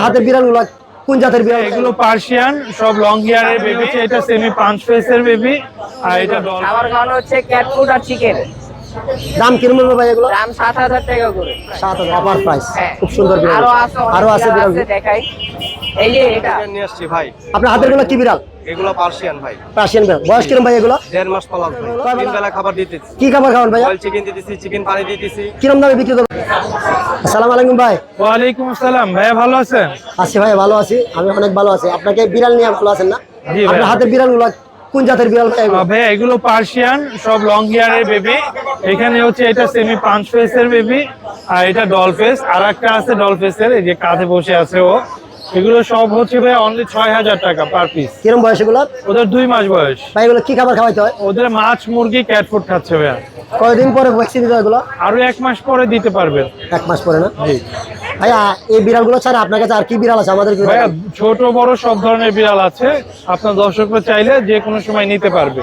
হাতের বিড়ালগুলো কোন জাতের বিড়াল? এগুলো পার্সিয়ান, সব লং হেয়ারের বেবি। এটা সেমি পাঁচ ফেসের বেবি, আর এটা ডল। খাবার খাওয়ানো হচ্ছে ক্যাট ফুড আর চিকেন। দাম কিরকম হবে ভাই এগুলো? দাম 7,000 টাকা করে। 7,000 অফার প্রাইস। হ্যাঁ। খুব সুন্দর বিড়াল। আরো আছে বিড়াল দেখাই। এই যে এটা নিয়ে আসছি ভাই। আপনার হাতের গুলো কি বিড়াল? এগুলো পার্সিয়ান ভাই। পার্সিয়ান বিড়াল। বয়স কিরকম ভাই এগুলো? 1.5 মাস পালাল ভাই। 3 বেলা খাবার দিতেছি। কি খাবার খাওয়ান ভাই? বয়েল চিকেন দিতেছি, চিকেন পানি দিতেছি। কিরকম দামে বিক্রি করবেন? আসসালামু আলাইকুম ভাই। ওয়ালাইকুম আসসালাম। ভাইয়া ভালো আছেন? আছি ভাই, ভালো আছি। আমি অনেক ভালো আছি। আপনাকে বিড়াল নিয়ে ভালো আছেন না? জি ভাই। আপনার হাতের বিড়ালগুলো কোন জাতের বিড়াল ভাই এগুলো? ভাইয়া এগুলো পার্সিয়ান, সব লং হেয়ারের বেবি। এখানে হচ্ছে এটা সেমি পাঁচ ফেসের বেবি, আর এটা ডল ফেস। আর একটা আছে ডল ফেসের, এই যে কাঁধে বসে আছে ও। এগুলো সব হচ্ছে ভাই অনলি 6,000 টাকা পার পিস। কিরকম বয়স এগুলো? ওদের 2 মাস বয়স। ভাই এগুলো কি খাবার খাওয়াইতে হয়? ওদের মাছ, মুরগি, ক্যাট ফুড খাচ্ছে ভাইয়া। কয়দিন পরে ভ্যাকসিন দিতে হয় এগুলো? আরো 1 মাস পরে দিতে পারবেন। 1 মাস পরে না? জি ভাইয়া এই বিড়ালগুলো ছাড়া আপনার কাছে আর কি বিড়াল আছে আমাদের? ভাইয়া, ছোট বড় সব ধরনের বিড়াল আছে। আপনার দর্শকরা চাইলে যে কোনো সময় নিতে পারবে।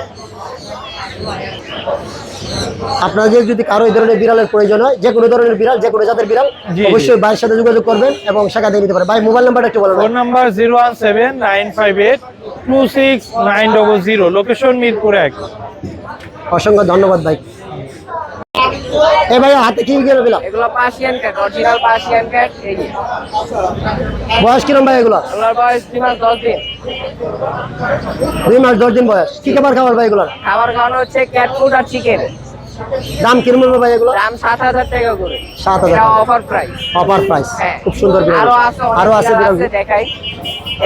আপনাদের যদি কারো এই ধরনের বিড়ালের প্রয়োজন হয়, যে কোনো ধরনের বিড়াল, যে কোনো জাতের বিড়াল, জি, অবশ্যই ভাইয়ের সাথে যোগাযোগ করবেন এবং সেখান থেকে নিতে পারেন। ভাই মোবাইল নাম্বারটা একটু বলুন। Phone number 017-958-26900। লোকেশন মিরপুর 1। অসংখ্য ধন্যবাদ ভাই। এই ভাই হাতে কি বিড়াল? এগুলো Persian cat, original Persian cat. এই যে বয়স কিরম ভাই এগুলো? এগুলোর বয়স 3 মাস 10 দিন। 2 মাস 10 দিন বয়স। কি খাবার খাবার ভাই এগুলো? খাবার খাওয়ানো হচ্ছে ক্যাট ফুড আর চিকেন। দাম কিরম হবে ভাই এগুলো? দাম 7,000 টাকা করে। 7,000 এটা টাকা অফার প্রাইস। Offer price. হ্যাঁ। খুব সুন্দর বিড়াল। আরো আছে বিড়াল। দেখাই।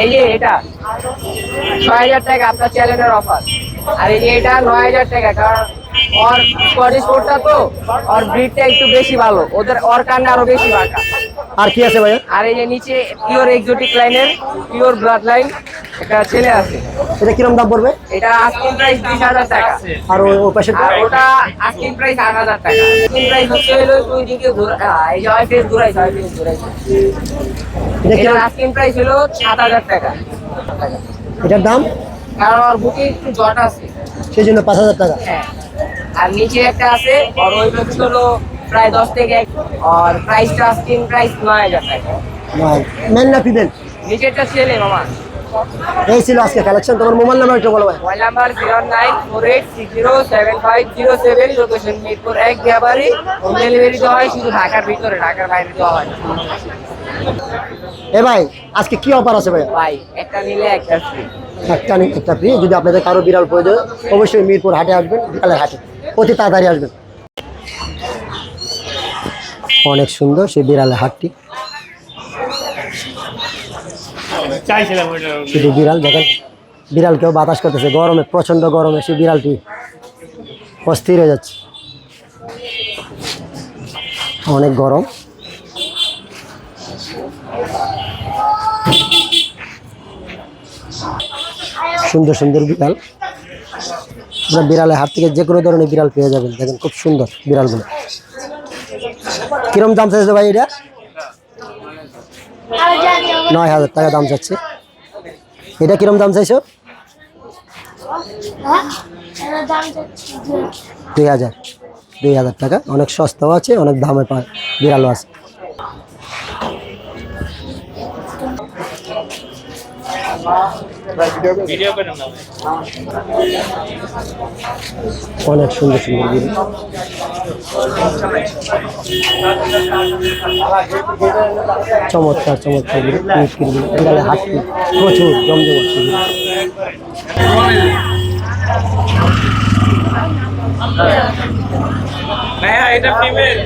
এই যে এটা 6,000 টাকা আপনার চ্যানেলের অফার। আর এই যে এটা 9,000 টাকা, কারণ ওর স্কটিশ ফোর্ডটা তো ওর ব্রিডটা একটু বেশি ভালো, ওর কান্না আরো বেশি বাঁকা। আর কি আছে ভাই? আর এই যে নিচে পিওর এক্সোটিক লাইনের, পিওর ব্লাড লাইন একটা ছেলে আছে। এটা কিরম দাম পড়বে? এটা আস্কিং প্রাইস 20,000 টাকা। আর ওই পাশে আর ওটা আস্কিং প্রাইস 8,000 টাকা। আস্কিং প্রাইস হচ্ছে হলো দুই দিকে এই যে হয় ফেস ঘুরাই এটা এটার কিরম? আস্কিং প্রাইস হলো 7,000 টাকা। এটার দাম? কারণ ওর বুকে একটু জট আছে। সেই জন্য 5,000 টাকা। হ্যাঁ। আর নিচে একটা আছে, আর ওই হচ্ছে হলো প্রায় 10 থেকে 1, আর প্রাইসটা আস্কিং প্রাইস 9,000 টাকা। মেন না ফিমেল? নিচেরটা ছেলে মামা। এই ছিল আজকে কালেকশন। তোমার মোবাইল নাম্বার একটু বলো ভাই। Mobile number 0948607507, location Mirpur 1 Diabari. Home delivery দেওয়া হয় শুধু ঢাকার ভিতরে, ঢাকার বাইরে দেওয়া হয় না। এ ভাই আজকে কি অফার আছে ভাই? ভাই একটা নিলে একটা ফ্রি। একটা নিয়ে একটা ফ্রি। যদি আপনাদের কারো বিড়াল প্রয়োজন অবশ্যই মিরপুর হাটে আসবেন, বিড়ালের হাটে অতি তাড়াতাড়ি আসবেন। অনেক সুন্দর সেই বিড়ালের হাটটি। শুধু বিড়াল দেখেন, বিড়ালকেও বাতাস করতেছে গরমে, প্রচন্ড গরমে সেই বিড়ালটি অস্থির হয়ে যাচ্ছে। অনেক গরম। সুন্দর সুন্দর বিড়াল। আপনার বিড়ালের হাট থেকে যে কোনো ধরনের বিড়াল পেয়ে যাবেন। দেখেন খুব সুন্দর বিড়ালগুলো। কিরম দাম চাইছে ভাই এটা? 9,000 টাকা দাম চাচ্ছে। এটা কিরম দাম চাইছো? 2,000 টাকা। অনেক সস্তাও আছে, অনেক দামে পায় বিড়ালও আছে। অনেক সুন্দর সুন্দর বিড়াল। চমৎকার চমৎকার বিড়ালের হাটটি প্রচুর জমজমাট। এটা ফিমেল।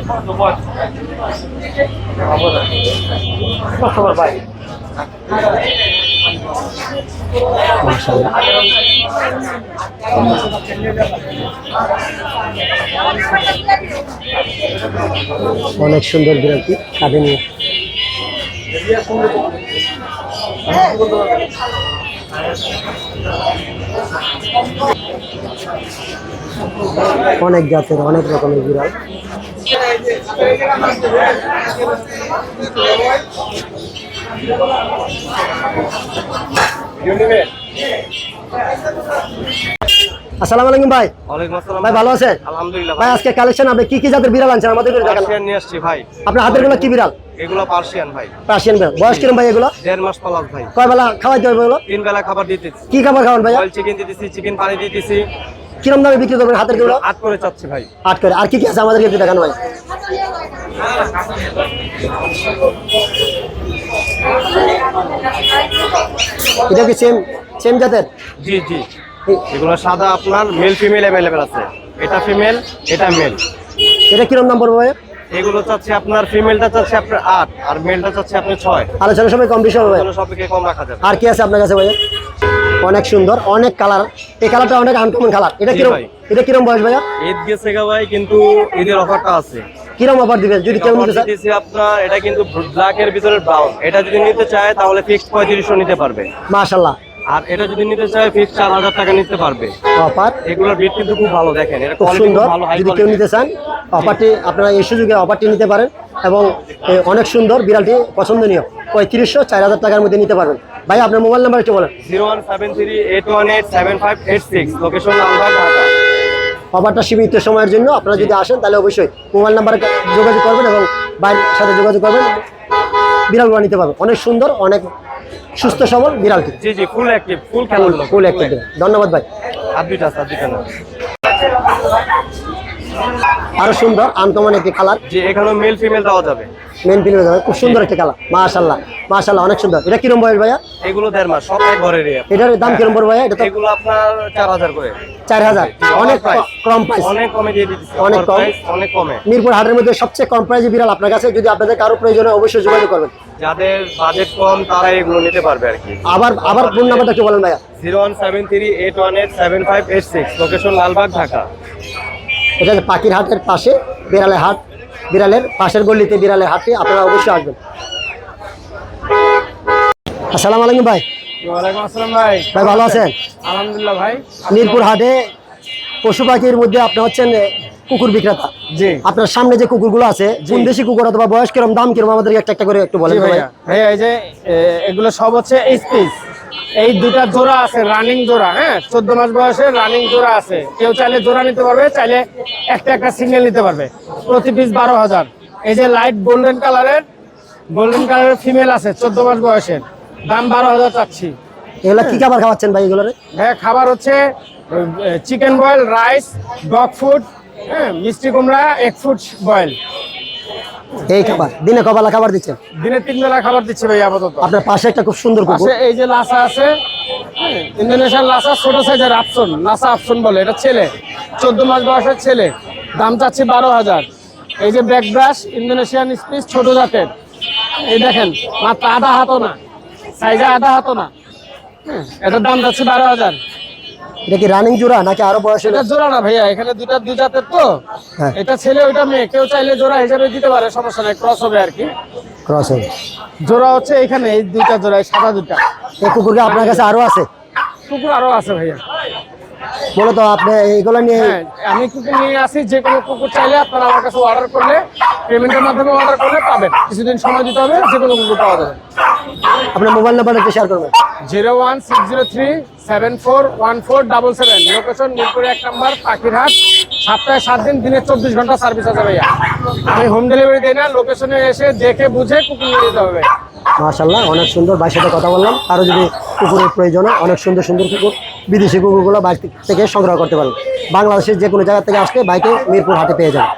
অনেক সুন্দর বিড়ালটি কাঁধে নিয়ে। অনেক জাতের অনেক রকমের বিড়াল। আসসালামু আলাইকুম ভাই। ওয়ালাইকুম আসসালাম ভাই ভালো আছেন? আলহামদুলিল্লাহ ভাই আজকে কালেকশন আপনি কি কি জাতের বিড়াল আনছেন আমাদের? পার্সিয়ান নিয়ে আসছি ভাই। আপনার হাতের গুলো কি বিড়াল? এগুলো পার্সিয়ান ভাই। পার্সিয়ান বিড়াল, বয়স কিরম ভাই এগুলো? 1.5 মাস প্লাস ভাই। কয় বেলা খাওয়াইতে হবে এগুলো? 3 বেলা খাবার দিতেছি। কি খাবার খাওয়ান ভাইয়া? বয়েল চিকেন দিতেছি, চিকেন পানি দিতেছি। কিরম দামে বিক্রি করবেন হাতের গুলো? 8 করে চাচ্ছি ভাই। 8 করে। আর কি কি আছে আমাদেরকে একটু দেখান ভাই। এটা কি সেম জাতের? জি জি, এগুলো সাদা আপনার মেল ফিমেল अवेलेबल আছে। এটা ফিমেল, এটা মেল। এটা কিরম দাম পড়বে ভাই? এগুলো চাচ্ছি আপনার ফিমেলটা চাচ্ছি আপনার 8 আর মেলটা চাচ্ছি আপনি 6। আলোচনার সময় কম বেশি হবে। এগুলো সবকে কম রাখা যাবে। আর কি আছে আপনার কাছে ভাই? অনেক সুন্দর, অনেক কালার। এই কালারটা অনেক আনকমন কালার। এটা জি কিরম? ভাই। এটা কিরম বয়স ভাইয়া? ঈদ গেছে গা ভাই, কিন্তু ঈদের অফারটা আছে। কিরম অফার দিবেন যদি কেউ নিতে চায়? দিতেছি আপনার, এটা কিন্তু ব্ল্যাক এর ভিতরে ব্রাউন। এটা যদি নিতে চায় তাহলে ফিক্সড 3500 নিতে পারবে। মাশাআল্লাহ। আর এটা যদি নিতে চায় ফিক্সড 4000 টাকা নিতে পারবে। অফার এগুলোর ব্রিড কিন্তু খুব ভালো, দেখেন এটা খুব কোয়ালিটি সুন্দর। খুব ভালো, হাই যদি কেউ কোয়ালিটি। নিতে চান অফারটি আপনারা এই সুযোগে অফারটি নিতে পারেন এবং অনেক সুন্দর বিড়ালটি পছন্দনীয়। 3500 4000 টাকার মধ্যে নিতে পারবেন। ভাই আপনার মোবাইল নাম্বার একটু বলেন। 01738187586, লোকেশন লালবাগ, ঢাকা। অফারটা সীমিত সময়ের জন্য। আপনারা যদি আসেন তাহলে অবশ্যই মোবাইল নাম্বারে যোগাযোগ করবেন এবং ভাইয়ের সাথে যোগাযোগ করবেন, বিড়ালগুলো নিতে পারবেন। অনেক সুন্দর, অনেক সুস্থ সবল বিড়ালটি। জি জি, ফুল অ্যাক্টিভ, ফুল খেলাধুলা, ফুল অ্যাক্টিভ। ধন্যবাদ ভাই। আর দুইটা না। আরো সুন্দর আনকমন একটি কালার। জি, এখানেও মেল ফিমেল দেওয়া যাবে। মেন ফিল্মে যাবে, খুব সুন্দর একটি কালার। মাশাআল্লাহ মাশাআল্লাহ, অনেক সুন্দর। এটা কিরম বয়স ভাইয়া? এগুলো 1.5 মাস, সব এক ঘরেরই। এটার দাম কিরম পড়বে ভাইয়া? এটা তো এগুলো আপনার 4000 করে। 4000, অনেক price। কম প্রাইস। অনেক কমে দিয়ে দিচ্ছি, অনেক কম। অনেক কমে। মিরপুর হাটের মধ্যে সবচেয়ে কম প্রাইসে বিড়াল আপনার কাছে। যদি আপনাদের কারো প্রয়োজনে অবশ্যই যোগাযোগ করবেন। যাদের বাজেট কম তারা এগুলো নিতে পারবে আর কি। আবার ফোন নাম্বারটা একটু বলেন ভাইয়া। 01738187586, লোকেশন লালবাগ, ঢাকা। এটা হচ্ছে পাখির হাটের পাশে বিড়ালের হাট। বিড়ালের পাশের গলিতে বিড়ালের হাটে আপনারা অবশ্যই আসবেন। আসসালামু আলাইকুম ভাই। ওয়ালাইকুম আসসালাম ভাই। ভাই ভালো আছেন? আলহামদুলিল্লাহ ভাই। মিরপুর হাটে পশু পাখির মধ্যে আপনি হচ্ছেন কুকুর বিক্রেতা। জি আপনার সামনে যে কুকুরগুলো আছে, কোন দেশি কুকুর অথবা বয়স কিরম, দাম কিরম, আমাদেরকে একটা একটা করে একটু বলেন জি তো ভাই। ভাইয়া। ভাইয়া এই যে এগুলো সব হচ্ছে এইচপিস। এই দুটা জোড়া আছে, রানিং জোড়া। হ্যাঁ, 14 মাস বয়সে রানিং জোড়া আছে। কেউ চাইলে জোড়া নিতে পারবে, চাইলে একটা একটা সিঙ্গেল নিতে পারবে। প্রতি পিস 12000। এই যে লাইট গোল্ডেন কালারের ফিমেল আছে 14 মাস বয়সের, দাম 12000 চাচ্ছি। এগুলা কি খাবার খাওয়াচ্ছেন ভাই এগুলোর? ভাইয়া খাবার হচ্ছে chicken boil, rice, dog food, হ্যাঁ, মিষ্টি কুমড়া, এগ ফুড বয়েল। এই খাবার দিনে কবেলা খাবার দিচ্ছেন? দিনে 3 বেলা খাবার দিচ্ছি ভাই আপাতত। আপনার পাশে একটা খুব সুন্দর কুকুর। পাশে এই যে লাসা আছে, ইন্দোনেশিয়ান লাসা, ছোট সাইজের আপসন, লাসা আপসন বলে। এটা ছেলে, 14 মাস বয়সের ছেলে, দাম চাচ্ছি 12000। এই যে ব্যাক ব্রাশ, ইন্দোনেশিয়ান স্পিচ, ছোট জাতের। এই দেখেন, মাত্র আধা হাতও না, সাইজে আধা হাতও না। এটার দাম যাচ্ছে 12000। এটা কি রানিং জোড়া নাকি আরো বয়স হলে? এটা জোড়া না ভাইয়া, এখানে দুই জাতের তো। হ্যাঁ। এটা ছেলে, ওইটা মেয়ে। কেউ চাইলে জোড়া হিসেবে দিতে পারে, সমস্যা নাই, ক্রস হবে আর কি। ক্রস হবে। জোড়া হচ্ছে এখানে এই দুইটা জোড়া, এই সাদা দুইটা। এই কুকুরকে আপনার কাছে আরো আছে? কুকুর আরো আছে ভাইয়া। মূলত আপনি এইগুলো নিয়ে হ্যাঁ, আমি কুকুর নিয়ে আসি। যে কোনো কুকুর চাইলে আপনারা আমার কাছে অর্ডার করলে, পেমেন্টের মাধ্যমে অর্ডার করলে পাবেন। কিছুদিন সময় দিতে হবে, যে কোনো কুকুর পাওয়া যাবে। আপনার মোবাইল নাম্বারটা একটু শেয়ার করবেন। 01603741477, লোকেশন মিরপুর 1 নম্বর, পাখিরহাট। সপ্তাহে 7 দিন, দিনে 24 ঘন্টা সার্ভিস আছে ভাইয়া। আমি হোম ডেলিভারি দিই না, লোকেশনে এসে দেখে বুঝে কুকুর নিয়ে যেতে হবে। মাশাআল্লাহ, অনেক সুন্দর। ভাইয়ের সাথে কথা বললাম। আরো যদি কুকুরের প্রয়োজন হয়, অনেক সুন্দর সুন্দর কুকুর, বিদেশি কুকুরগুলো বাইরে থেকে সংগ্রহ করতে পারেন। বাংলাদেশের যে কোনো জায়গা থেকে আসলে বাইকে মিরপুর হাটে পেয়ে যাবেন।